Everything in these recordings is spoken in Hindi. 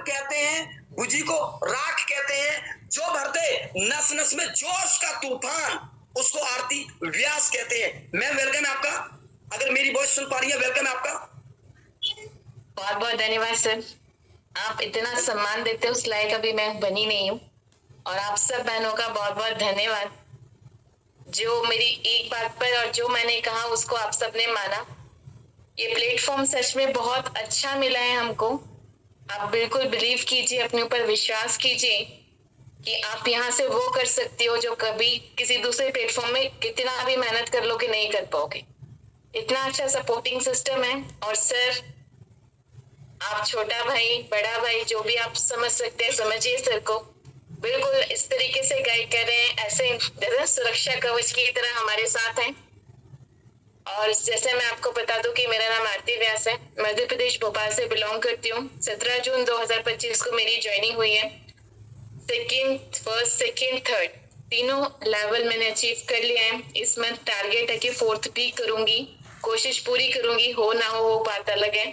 कहते हैं, बुझी को राख कहते हैं, जो भरते नस नस में जोश का तूफान, उसको आरती व्यास कहते हैं। मैं वेलकम है आपका, अगर मेरी वॉइस सुन पा रही है, वेलकम है आपका। बहुत बहुत धन्यवाद सर, आप इतना सम्मान देते हो उस लायक अभी मैं बनी नहीं हूँ। और आप सब बहनों का बहुत बहुत धन्यवाद, जो मेरी एक बात पर और जो मैंने कहा उसको आप सबने माना। ये प्लेटफॉर्म सच में बहुत अच्छा मिला है हमको। आप बिल्कुल बिलीव कीजिए, अपने ऊपर विश्वास कीजिए कि आप यहाँ से वो कर सकती हो जो कभी किसी दूसरे प्लेटफॉर्म में कितना भी मेहनत कर लोगे नहीं कर पाओगे। इतना अच्छा सपोर्टिंग सिस्टम है। और सर, आप छोटा भाई बड़ा भाई जो भी आप समझ सकते हैं समझिए सर को, बिल्कुल इस तरीके से गाइड कर रहे हैं, ऐसे जैसे सुरक्षा कवच की तरह हमारे साथ हैं। और जैसे मैं आपको बता दूं कि मेरा नाम आरती व्यास है, मध्य प्रदेश भोपाल से बिलोंग करती हूँ। 17 जून 2025 को मेरी ज्वाइनिंग हुई है। फर्स्ट सेकेंड थर्ड तीनों लेवल मैंने अचीव कर लिया है। इस मंथ टारगेट है कि 4th भी करूंगी, कोशिश पूरी करूंगी, हो ना हो बात अलग है।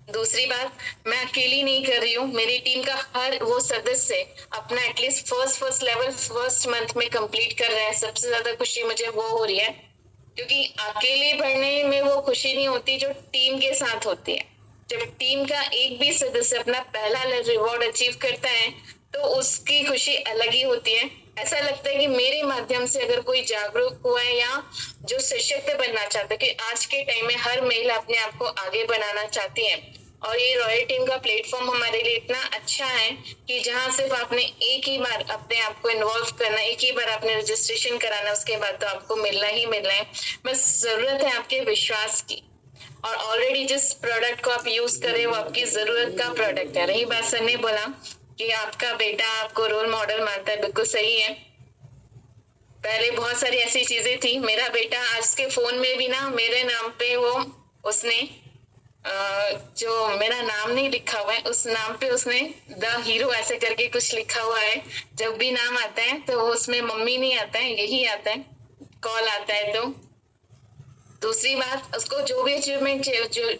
दूसरी बात, मैं अकेली नहीं कर रही हूँ, मेरी टीम का हर वो सदस्य अपना at least first level first month में कंप्लीट कर रहे हैं। सबसे ज्यादा खुशी मुझे वो हो रही है, क्योंकि अकेले बढ़ने में वो खुशी नहीं होती जो टीम के साथ होती है। जब टीम का एक भी सदस्य अपना पहला रिवॉर्ड अचीव करता है तो उसकी खुशी अलग ही होती है। ऐसा लगता है कि मेरे माध्यम से अगर कोई जागरूक हुआ है या जो सशक्त बनना चाहता है, कि आज के टाइम में हर महिला अपने आप को आगे बनाना चाहती है। और ये रॉयल टीम का प्लेटफॉर्म हमारे लिए इतना अच्छा है कि जहां सिर्फ आपने एक ही बार अपने आप को इन्वॉल्व करना, एक ही बार आपने रजिस्ट्रेशन कराना, उसके बाद तो आपको मिलना ही मिलना है। बस जरूरत है आपके विश्वास की। और ऑलरेडी जिस प्रोडक्ट को आप यूज करें वो आपकी जरूरत का प्रोडक्ट है। रही बात, सर ने बोला कि आपका बेटा आपको रोल मॉडल मानता है, बिल्कुल सही है। पहले बहुत सारी ऐसी चीजें थी। मेरा बेटा आज के फोन में भी ना मेरे नाम पे वो उसने जो मेरा नाम नहीं लिखा हुआ है उस नाम पे उसने द हीरो ऐसे करके कुछ लिखा हुआ है। जब भी नाम आता है तो उसमें मम्मी नहीं आता है, यही आता है, कॉल आता है। तो दूसरी बात, उसको जो भी अचीवमेंट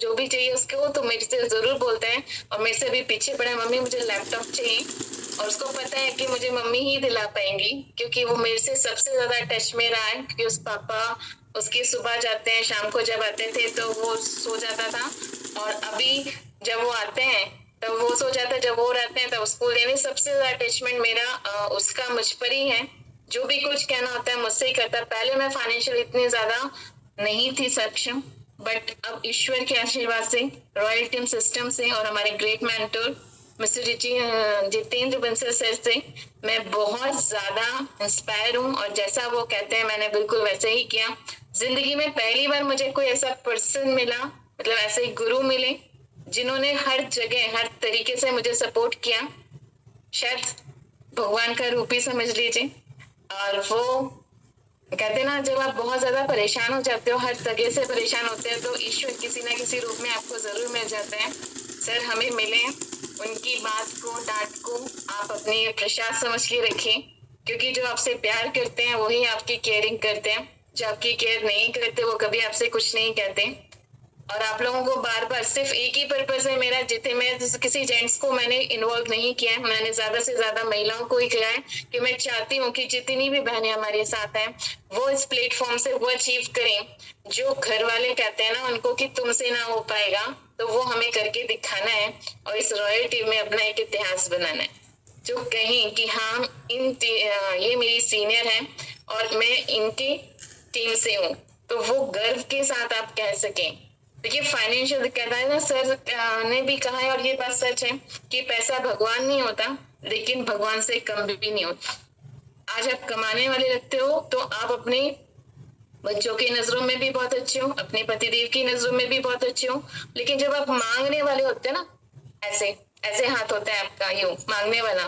जो भी चाहिए उसको तो मेरे से जरूर बोलता है। और मेरे से भी पीछे पड़ा है, मम्मी मुझे लैपटॉप चाहिए। और उसको पता है कि मुझे मम्मी ही दिला पाएंगी, क्योंकि वो मेरे से सबसे ज्यादा टच में रहा है। क्योंकि उस पापा उसके सुबह जाते हैं, शाम को जब आते थे तो वो सो जाता था। और अभी जब वो आते हैं तब वो सो जाता है, जब वो रहते हैं तब स्कूल। यानी सबसे ज्यादा अटैचमेंट मेरा उसका मुझ पर ही है। जो भी कुछ कहना होता है मुझसे ही करता है। पहले मैं फाइनेंशियल इतनी ज्यादा नहीं थी सक्षम, बट अब ईश्वर के आशीर्वाद से, रॉयल टीम सिस्टम से और हमारे great mentor mister Jitendra Bansal sir से मैं बहुत ज्यादा इंस्पायर हूँ। और जैसा वो कहते हैं मैंने बिल्कुल वैसे ही किया। जिंदगी में पहली बार मुझे कोई ऐसा पर्सन मिला, मतलब ऐसे गुरु मिले जिन्होंने हर जगह हर तरीके से मुझे सपोर्ट किया। शायद भगवान का रूप ही समझ लीजिए। और वो कहते ना, जब आप बहुत ज्यादा परेशान हो जाते हो, हर जगह से परेशान होते हैं, तो ईश्वर किसी ना किसी रूप में आपको जरूर मिल जाते हैं। सर हमें मिले, उनकी बात को डांट को आप अपनी प्रसाद समझ के रखें, क्योंकि जो आपसे प्यार करते हैं वही आपकी केयरिंग करते हैं। जो आपकी केयर नहीं करते वो कभी आपसे कुछ नहीं कहते। और आप लोगों को बार बार सिर्फ एक ही पर्पज है मेरा, जितने मैं किसी जेंट्स को मैंने इन्वॉल्व नहीं किया है, मैंने ज्यादा से ज्यादा महिलाओं को ही किया है। कि मैं चाहती हूँ कि जितनी भी बहनें हमारे साथ हैं वो इस प्लेटफॉर्म से वो अचीव करें जो घर वाले कहते हैं ना उनको कि तुमसे ना हो पाएगा, तो वो हमें करके दिखाना है। और इस रॉयल टीम में अपना एक इतिहास बनाना है, जो कहें कि हाँ ये मेरी सीनियर है और मैं इनकी टीम से हूँ, तो वो गर्व के साथ आप कह सकें। देखिए, फाइनेंशियल कहता है ना, सर ने भी कहा है और ये बात सच है कि पैसा भगवान नहीं होता, लेकिन भगवान से कम भी नहीं होता। आज आप कमाने वाले लगते हो तो आप अपने बच्चों की नजरों में भी बहुत अच्छे हो, अपने पतिदेव की नजरों में भी बहुत अच्छे हो, लेकिन जब आप मांगने वाले होते हैं ना, ऐसे ऐसे हाथ होता है आपका यूं मांगने वाला,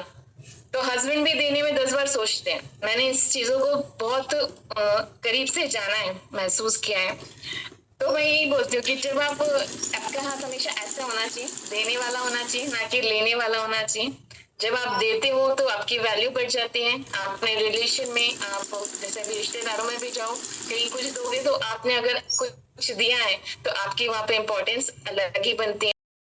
तो हस्बैंड भी देने में 10 बार सोचते हैं। मैंने इस चीजों को बहुत करीब से जाना है, महसूस किया है। तो मैं यही बोलती हूँ कि जब आपका हाथ हमेशा ऐसा होना चाहिए, देने वाला होना चाहिए, ना कि लेने वाला होना चाहिए। जब आप देते हो तो आपकी वैल्यू बढ़ जाती है। अपने रिलेशन में आप जैसे अभी रिश्तेदारों में भी जाओ, कहीं कुछ दोगे तो आपने अगर कुछ दिया है तो आपकी वहां पे इम्पोर्टेंस अलग ही बनती है।